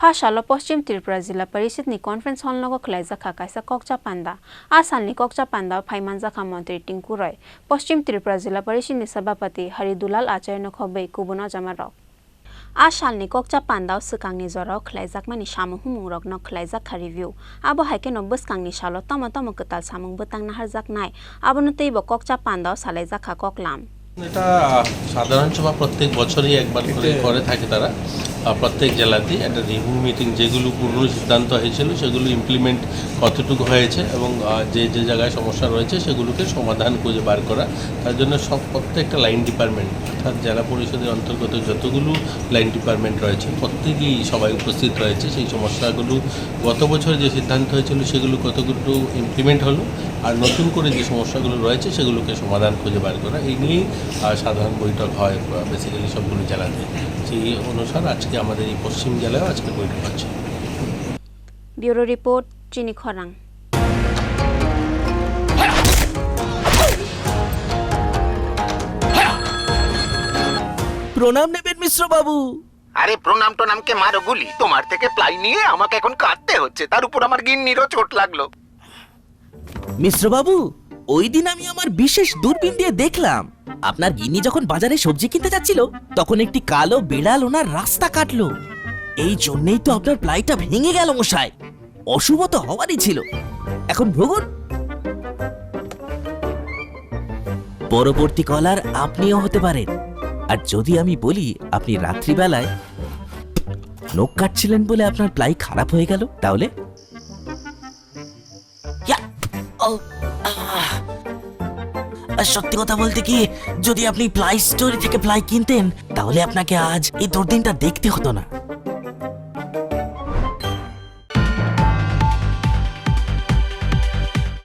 Pasalo Poschim Tripura Zilla Parisit ni conference hall logo Klaiza Kakaisa Kokcha Panda. Asal ni Kokcha Panda Paimanza Kamontri Tinku Roy. Poschim Tripura Zilla Parisit ni Sabapati Haridulal Acharya Nokhobe Kubuno Jamarok. Asal ni Kokcha Panda Sukang ni Zorok Klaizak Mani Shamu Humurok no Klaizak Review. Abo Haike no Buskang ni Shalo Tomo Ketal Samung Butang Naharzak Nai. Abo Nuteibo Kokcha Panda Salaiza Kakoklam. এটা সাধারণ সভা প্রত্যেক বছরই একবার করে থাকে তারা প্রত্যেক জেলাতে একটা রিভিউ মিটিং যেগুলো পূর্ণ সিদ্ধান্ত হয়েছিল সেগুলো ইমপ্লিমেন্ট কতটুকু হয়েছে এবং যে যে জায়গায় সমস্যা রয়েছে সেগুলোকে সমাধান খুঁজে বার করা তার জন্য প্রত্যেকটা লাইন ডিপার্টমেন্ট অর্থাৎ জেলা পরিষদের অন্তর্গত যতগুলো লাইন ডিপার্টমেন্ট রয়েছে প্রত্যেকেই সবাই উপস্থিত রয়েছে সেই সমস্যাগুলো গত বছর যে সিদ্ধান্ত হয়েছিল সেগুলো কতগুলো ইমপ্লিমেন্ট হলো আর নতুন করে যে সমস্যাগুলো রয়েছে সেগুলোকে সমাধান খুঁজে বার করা এই নিয়েই সাধারণ বৈঠক হয় বেসিক্যালি সবগুলো জেলাতে সেই অনুসারে আজকে আমাদের এই পশ্চিম জেলায় আজকে বৈঠক হচ্ছে। ব্যুরো রিপোর্ট চিনি খরাং। প্রণাম নেবেন মিশ্র বাবু। আরে প্রণাম টোনামকে মারো গুলি, তোমার থেকে প্লাই নিয়ে আমাকে এখন কাটতে হচ্ছে, তার উপর আমার গিন্নিরও চোট লাগলো। মিশ্র বাবু, ওই দিন আমি আমার বিশেষ দূরবীন দিয়ে দেখলাম আপনার গিন্নি যখন বাজারে সবজি কিনতে যাচ্ছিল তখন একটি কালো বিড়াল ওনার রাস্তা কাটলো। এই জন্যই তো আপনার প্লাইটা ভেঙে গেল মশাই। অশুভ তো হওয়ারই ছিল। এখন ভোগুন। পরবর্তী কলার আপনিও হতে পারেন। আর যদি আমি বলি আপনি রাত্রিবেলায় নখ কাটছিলেন বলে আপনার প্লাই খারাপ হয়ে গেল, তাহলে সত্যি কথা বলতে কি, যদি আপনি প্লাই স্টোরি থেকে প্লাই কিনতেন তাহলে আপনাকে আজ এই দুর্দিনটা দেখতে হতো না।